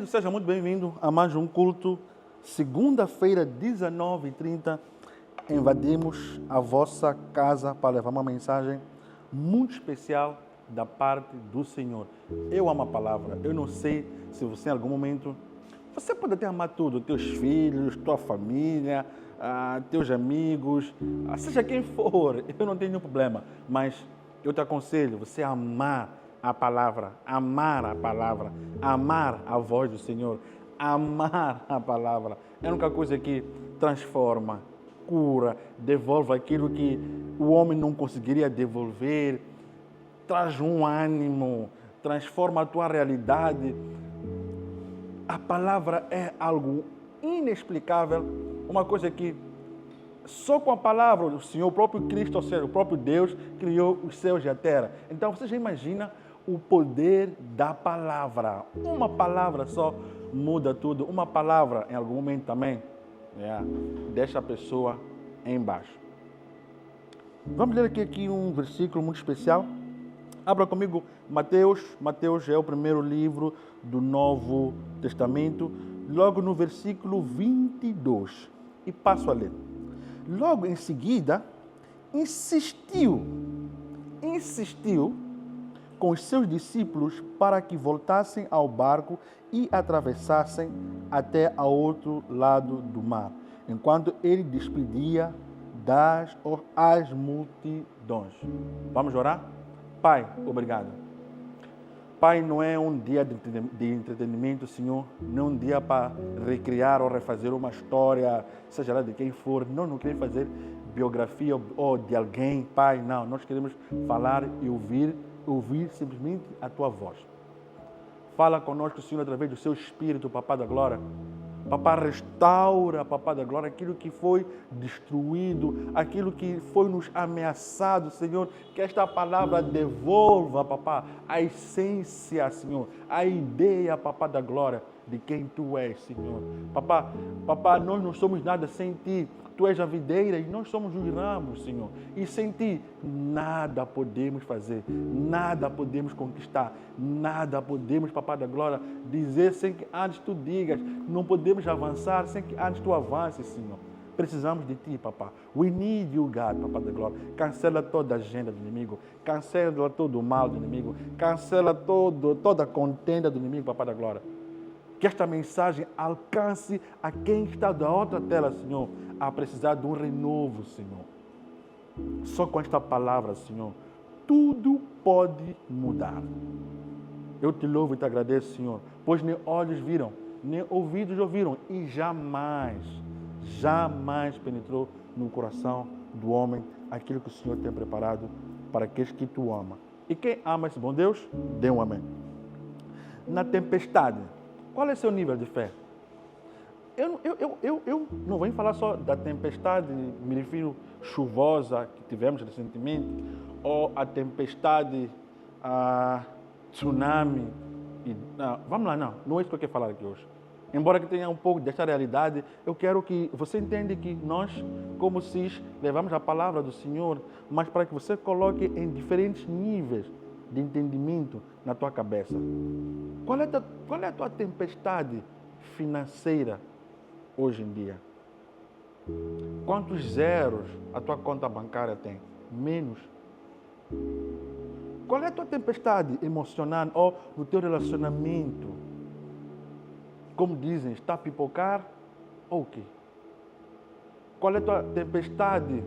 querido, seja muito bem-vindo a mais um culto. Segunda-feira, 19h30, invadimos a vossa casa para levar uma mensagem muito especial da parte do Senhor. Eu amo a palavra. Eu não sei se você, em algum momento, você pode até amar tudo, teus filhos, tua família, teus amigos, seja quem for, eu não tenho nenhum problema, mas eu te aconselho você a amar a palavra, amar a voz do Senhor, amar a palavra. É a única coisa que transforma, cura, devolve aquilo que o homem não conseguiria devolver, traz um ânimo, transforma a tua realidade. A palavra é algo inexplicável, uma coisa que só com a palavra o Senhor, o próprio Cristo, ou seja, o próprio Deus, criou os céus e a terra. Então você já imagina o poder da palavra. Uma palavra só muda tudo. Uma palavra, em algum momento também, deixa a pessoa embaixo. Vamos ler aqui um versículo muito especial. Abra comigo Mateus. Mateus é o primeiro livro do Novo Testamento, logo no versículo 22. E passo a ler. Logo em seguida, insistiu com os seus discípulos para que voltassem ao barco e atravessassem até ao outro lado do mar, enquanto ele despedia as multidões. Vamos orar? Pai, obrigado. Pai, não é um dia de entretenimento, Senhor, não é um dia para recriar ou refazer uma história, seja lá de quem for. Não queremos fazer biografia ou de alguém, Pai, não. Nós queremos falar e ouvir simplesmente a Tua voz. Fala conosco, Senhor, através do Seu Espírito, Papá da Glória. Papá, restaura, Papá da Glória, aquilo que foi destruído, aquilo que foi nos ameaçado, Senhor, que esta palavra devolva, Papá, a essência, Senhor, a ideia, Papá da Glória, de quem Tu és, Senhor. Papá, nós não somos nada sem Ti. Tu és a videira e nós somos os ramos, Senhor. E sem Ti, nada podemos fazer, nada podemos conquistar, nada podemos, Papá da Glória, dizer sem que antes Tu digas. Não podemos avançar sem que antes Tu avances, Senhor. Precisamos de Ti, Papá. We need You, God, Papá da Glória. Cancela toda a agenda do inimigo, cancela todo o mal do inimigo, cancela toda a contenda do inimigo, Papá da Glória. Que esta mensagem alcance a quem está da outra tela, Senhor, a precisar de um renovo, Senhor. Só com esta palavra, Senhor, tudo pode mudar. Eu te louvo e te agradeço, Senhor, pois nem olhos viram, nem ouvidos ouviram e jamais penetrou no coração do homem aquilo que o Senhor tem preparado para aqueles que Tu ama. E quem ama esse bom Deus, dê um amém. Na tempestade, qual é o seu nível de fé? Eu não vou falar só da tempestade, me refiro chuvosa que tivemos recentemente, ou a tempestade, a tsunami. Vamos lá, não é isso que eu quero falar aqui hoje. Embora que tenha um pouco desta realidade, eu quero que você entenda que nós, como CIS, levamos a palavra do Senhor, mas para que você coloque em diferentes níveis de entendimento na tua cabeça. Qual é a tua tempestade financeira hoje em dia? Quantos zeros a tua conta bancária tem? Menos. Qual é a tua tempestade emocional ou no teu relacionamento? Como dizem, está a pipocar ou o quê? Qual é a tua tempestade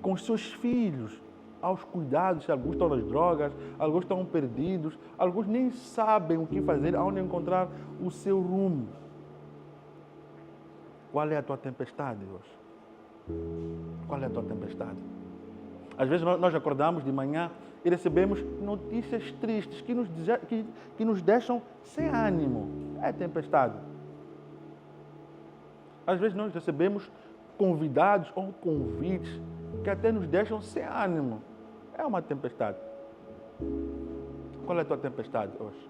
com os seus filhos? Aos cuidados, alguns estão nas drogas, alguns estão perdidos, alguns nem sabem o que fazer, aonde encontrar o seu rumo. Qual é a tua tempestade hoje? Qual é a tua tempestade? Às vezes nós acordamos de manhã e recebemos notícias tristes que nos deixam sem ânimo. É tempestade. Às vezes nós recebemos convidados ou convites que até nos deixam sem ânimo. É uma tempestade. Qual é a tua tempestade hoje?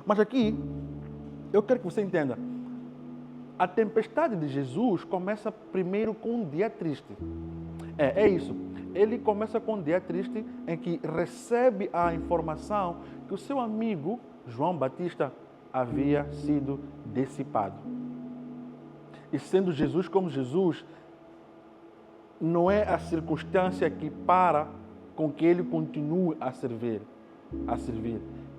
Mas aqui, eu quero que você entenda. A tempestade de Jesus começa primeiro com um dia triste. É isso. Ele começa com um dia triste em que recebe a informação que o seu amigo, João Batista, havia sido dissipado. E sendo Jesus como Jesus, não é a circunstância que para com que ele continue a servir.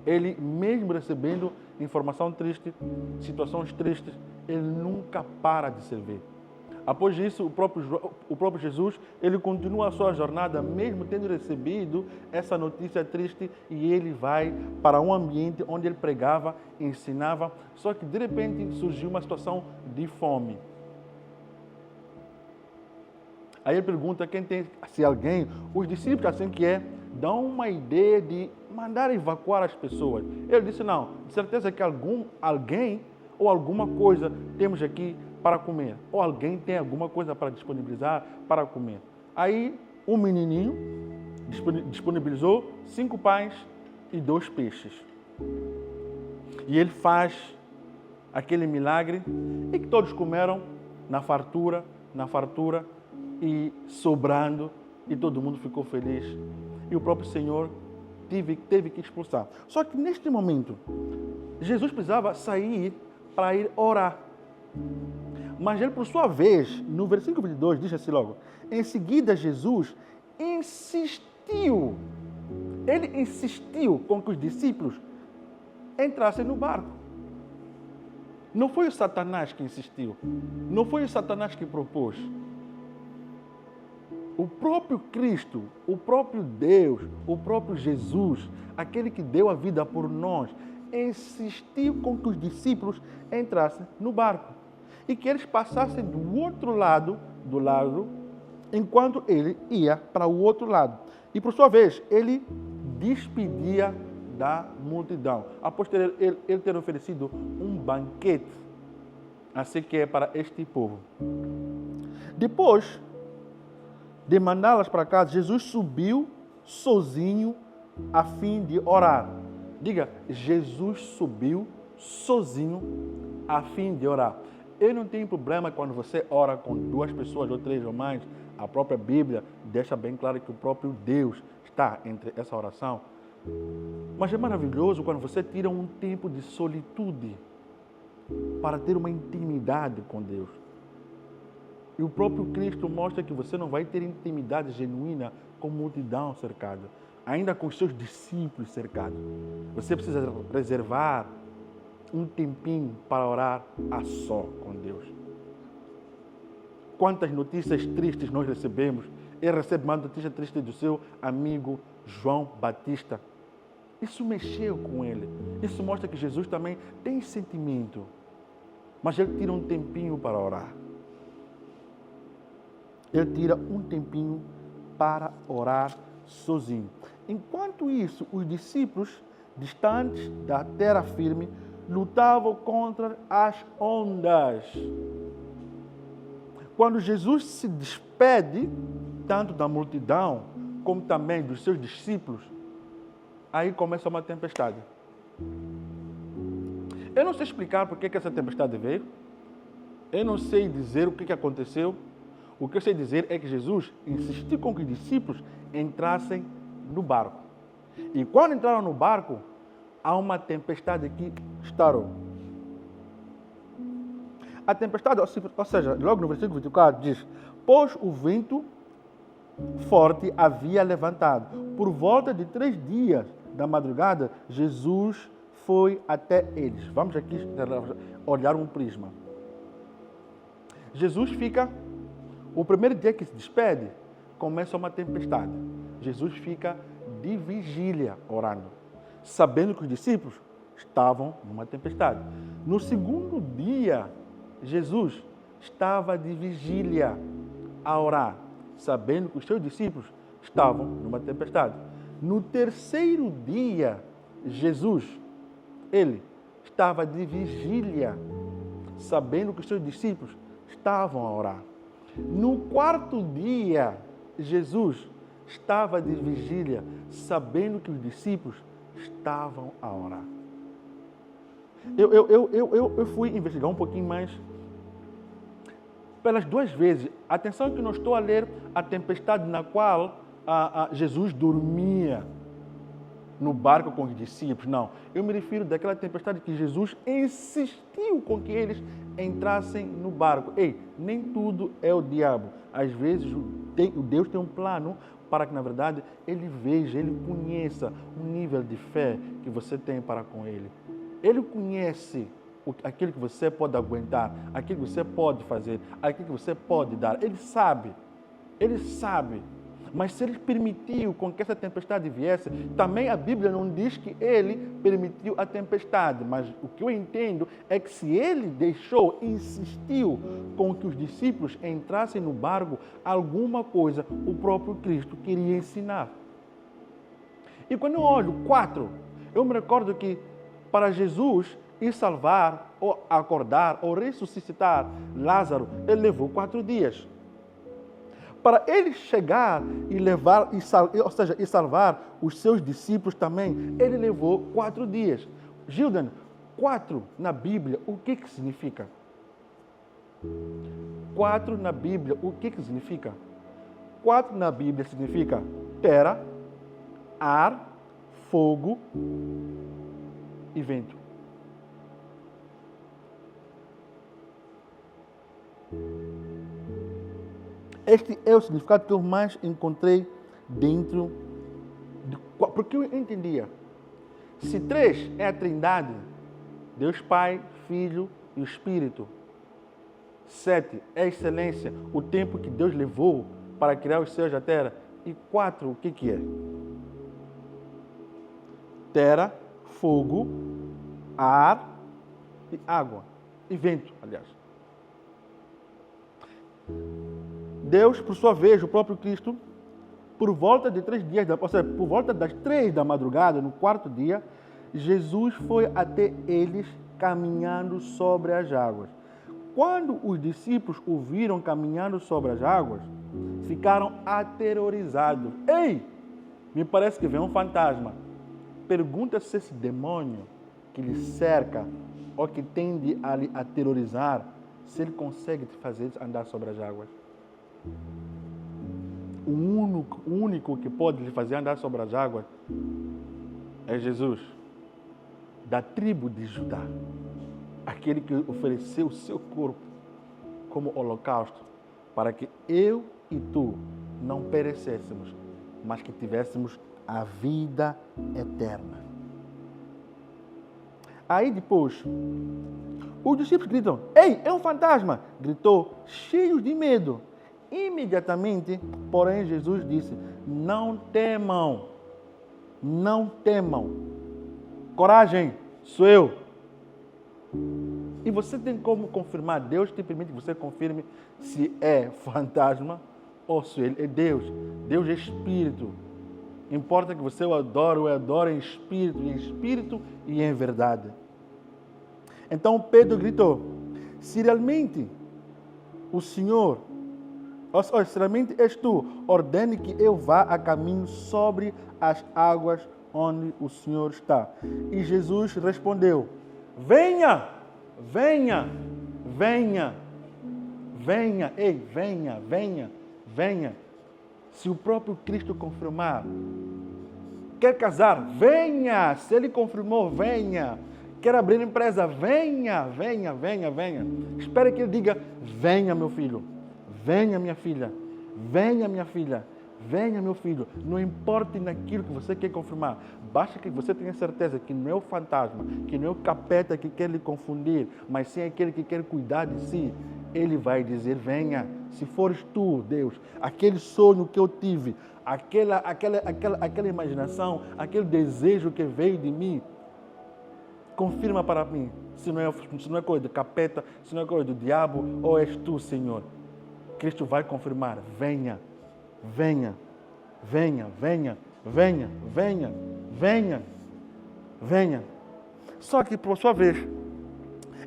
Ele, mesmo recebendo informação triste, situações tristes, ele nunca para de servir. Após isso, o próprio Jesus, ele continua a sua jornada, mesmo tendo recebido essa notícia triste, e ele vai para um ambiente onde ele pregava, ensinava, só que de repente surgiu uma situação de fome. Aí ele pergunta se alguém, os discípulos, assim que é, dão uma ideia de mandar evacuar as pessoas. Ele disse, não, de certeza que alguém ou alguma coisa temos aqui para comer. Ou alguém tem alguma coisa para disponibilizar para comer. Aí um menininho disponibilizou 5 pães e 2 peixes. E ele faz aquele milagre e que todos comeram na fartura, e sobrando, e todo mundo ficou feliz. E o próprio Senhor teve que expulsar. Só que neste momento, Jesus precisava sair para ir orar. Mas ele, por sua vez, no versículo 22, diz assim logo, em seguida Jesus insistiu. Ele insistiu com que os discípulos entrassem no barco. Não foi o Satanás que insistiu. Não foi o Satanás que propôs. O próprio Cristo, o próprio Deus, o próprio Jesus, aquele que deu a vida por nós, insistiu com que os discípulos entrassem no barco e que eles passassem do outro lado do lago, enquanto ele ia para o outro lado. E, por sua vez, ele despedia da multidão, após ele ter oferecido um banquete, assim que é para este povo. Depois de mandá-las para casa, Jesus subiu sozinho a fim de orar. Diga, Jesus subiu sozinho a fim de orar. Eu não tenho problema quando você ora com 2 pessoas ou 3 ou mais. A própria Bíblia deixa bem claro que o próprio Deus está entre essa oração. Mas é maravilhoso quando você tira um tempo de solitude para ter uma intimidade com Deus. E o próprio Cristo mostra que você não vai ter intimidade genuína com multidão cercada, ainda com os seus discípulos cercados. Você precisa reservar um tempinho para orar a só com Deus. Quantas notícias tristes nós recebemos? Ele recebe uma notícia triste do seu amigo João Batista. Isso mexeu com ele. Isso mostra que Jesus também tem sentimento. Mas ele tira um tempinho para orar. Ele tira um tempinho para orar sozinho. Enquanto isso, os discípulos, distantes da terra firme, lutavam contra as ondas. Quando Jesus se despede, tanto da multidão, como também dos seus discípulos, aí começa uma tempestade. Eu não sei explicar por que essa tempestade veio. Eu não sei dizer o que aconteceu. O que eu sei dizer é que Jesus insistiu com que os discípulos entrassem no barco. E quando entraram no barco, há uma tempestade que estourou. A tempestade, ou seja, logo no versículo 24 diz, pois o vento forte havia levantado. Por volta de 3 dias da madrugada, Jesus foi até eles. Vamos aqui olhar um prisma. Jesus fica, o primeiro dia que se despede, começa uma tempestade. Jesus fica de vigília orando, sabendo que os discípulos estavam numa tempestade. No segundo dia, Jesus estava de vigília a orar, sabendo que os seus discípulos estavam numa tempestade. No terceiro dia, Jesus, ele estava de vigília, sabendo que os seus discípulos estavam a orar. No quarto dia, Jesus estava de vigília, sabendo que os discípulos estavam a orar. Eu fui investigar um pouquinho mais. Pelas 2 vezes, atenção que não estou a ler a tempestade na qual Jesus dormia. no barco com os discípulos. Não, eu me refiro daquela tempestade que Jesus insistiu com que eles entrassem no barco. Ei, nem tudo é o diabo. Às vezes Deus tem um plano para que, na verdade, Ele veja, Ele conheça o nível de fé que você tem para com Ele. Ele conhece aquilo que você pode aguentar, aquilo que você pode fazer, aquilo que você pode dar. Ele sabe. Ele sabe. Mas se Ele permitiu com que essa tempestade viesse, também a Bíblia não diz que Ele permitiu a tempestade. Mas o que eu entendo é que se Ele deixou, insistiu com que os discípulos entrassem no barco, alguma coisa o próprio Cristo queria ensinar. E quando eu olho 4, eu me recordo que para Jesus ir salvar, ou acordar, ou ressuscitar Lázaro, Ele levou 4 dias. Para ele chegar e levar, e salvar os seus discípulos também, ele levou 4 dias. Gildan, 4 na Bíblia, o que significa? 4 na Bíblia, o que significa? 4 na Bíblia significa terra, ar, fogo e vento. Este é o significado que eu mais encontrei dentro de... Porque eu entendia. Se 3 é a Trindade, Deus Pai, Filho e o Espírito. 7 é a excelência, o tempo que Deus levou para criar os céus e a terra. E 4, o que é? Terra, fogo, ar e água. E vento, aliás. Deus, por sua vez, o próprio Cristo, por volta de 3 dias, ou seja, por volta das 3 da madrugada, no 4º dia, Jesus foi até eles caminhando sobre as águas. Quando os discípulos o viram caminhando sobre as águas, ficaram aterrorizados. Ei, me parece que vem um fantasma. Pergunta se esse demônio que lhe cerca ou que tende a lhe aterrorizar, se ele consegue te fazer andar sobre as águas. O único que pode lhe fazer andar sobre as águas é Jesus, da tribo de Judá, aquele que ofereceu o seu corpo como holocausto para que eu e tu não perecêssemos, mas que tivéssemos a vida eterna. Aí depois, os discípulos gritam: "Ei, é um fantasma!" Gritou, cheios de medo. Imediatamente, porém, Jesus disse: "Não temam, não temam. Coragem, sou eu." E você tem como confirmar? Deus te permite que você confirme se é fantasma ou se ele é Deus. Deus é Espírito. Importa que você o adore em espírito e em verdade. Então Pedro gritou: "Se realmente o Senhor, se realmente és tu, ordene que eu vá a caminho sobre as águas onde o Senhor está." E Jesus respondeu: "Venha, venha, venha, venha, ei, venha, venha, venha." Se o próprio Cristo confirmar, quer casar, venha. Se Ele confirmou, venha. Quer abrir empresa, venha, venha, venha, venha. Espere que Ele diga: "Venha, meu filho, venha, minha filha, venha, minha filha, venha, meu filho." Não importa naquilo que você quer confirmar, basta que você tenha certeza que não é o fantasma, que não é o capeta que quer lhe confundir, mas sim aquele que quer cuidar de si. Ele vai dizer: "Venha." Se fores tu, Deus, aquele sonho que eu tive, aquela imaginação, aquele desejo que veio de mim, confirma para mim se não é coisa do capeta, se não é coisa do diabo, ou és tu, Senhor. Cristo vai confirmar: "Venha, venha, venha, venha, venha, venha, venha, venha." Só que, por sua vez,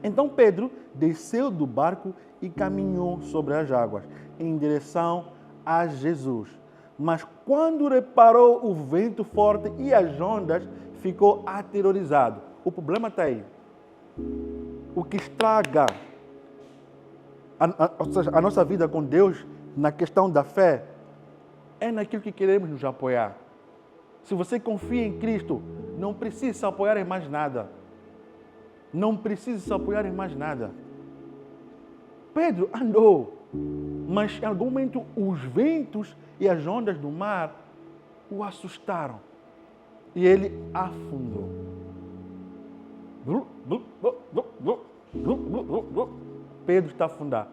então Pedro desceu do barco e caminhou sobre as águas, em direção a Jesus. Mas quando reparou o vento forte e as ondas, ficou aterrorizado. O problema está aí. O que estraga a nossa vida com Deus, na questão da fé, é naquilo que queremos nos apoiar. Se você confia em Cristo, não precisa se apoiar em mais nada. Não precisa se apoiar em mais nada. Pedro andou, mas em algum momento os ventos e as ondas do mar o assustaram. E ele afundou. Pedro está a afundar.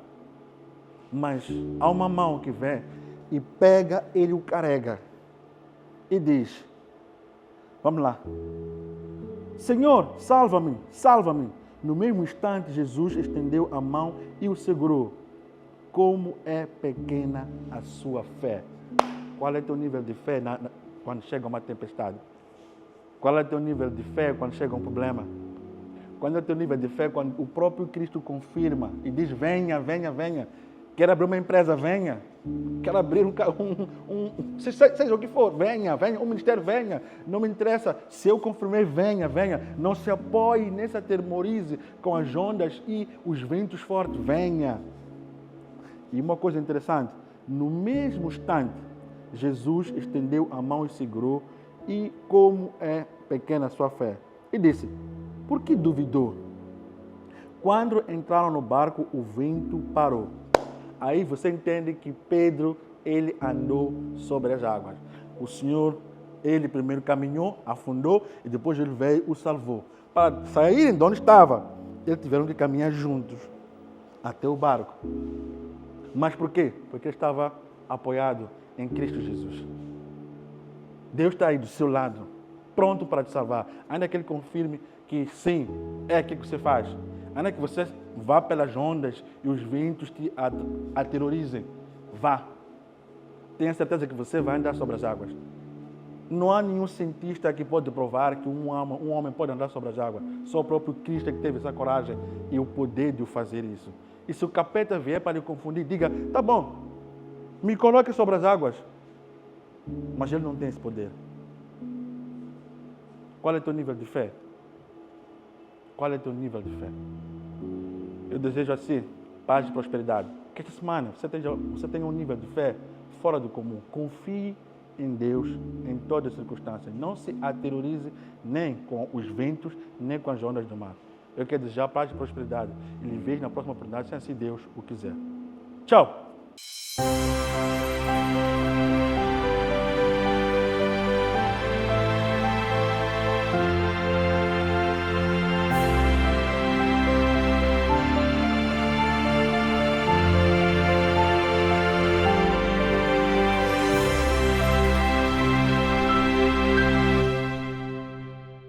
Mas há uma mão que vem e pega, ele o carrega. E diz, vamos lá. Senhor, salva-me, salva-me. No mesmo instante, Jesus estendeu a mão e o segurou. Como é pequena a sua fé. Qual é o teu nível de fé quando chega uma tempestade? Qual é o teu nível de fé quando chega um problema? Qual é o teu nível de fé quando o próprio Cristo confirma e diz, venha, venha, venha. Quer abrir uma empresa, venha. Quer abrir seja o que for, venha, venha. Um ministério, venha. Não me interessa. Se eu confirmei, venha, venha. Não se apoie nessa termorize com as ondas e os ventos fortes, venha. E uma coisa interessante, no mesmo instante, Jesus estendeu a mão e segurou, e como é pequena a sua fé. E disse, por que duvidou? Quando entraram no barco, o vento parou. Aí você entende que Pedro, ele andou sobre as águas. O Senhor, ele primeiro caminhou, afundou, e depois ele veio e o salvou. Para saírem de onde estava, eles tiveram que caminhar juntos até o barco. Mas por quê? Porque ele estava apoiado em Cristo Jesus. Deus está aí do seu lado, pronto para te salvar. Ainda que Ele confirme que sim, é aquilo que você faz. Ainda que você vá pelas ondas e os ventos te aterrorizem, vá. Tenha certeza que você vai andar sobre as águas. Não há nenhum cientista que pode provar que um homem pode andar sobre as águas. Só o próprio Cristo que teve essa coragem e o poder de fazer isso. E se o capeta vier para lhe confundir, diga, tá bom, me coloque sobre as águas. Mas ele não tem esse poder. Qual é o teu nível de fé? Qual é o teu nível de fé? Eu desejo assim, paz e prosperidade. Que esta semana você tenha um nível de fé fora do comum. Confie em Deus em todas as circunstâncias. Não se aterrorize nem com os ventos, nem com as ondas do mar. Eu quero desejar paz e prosperidade. E lhe vejo na próxima oportunidade, se assim Deus o quiser. Tchau!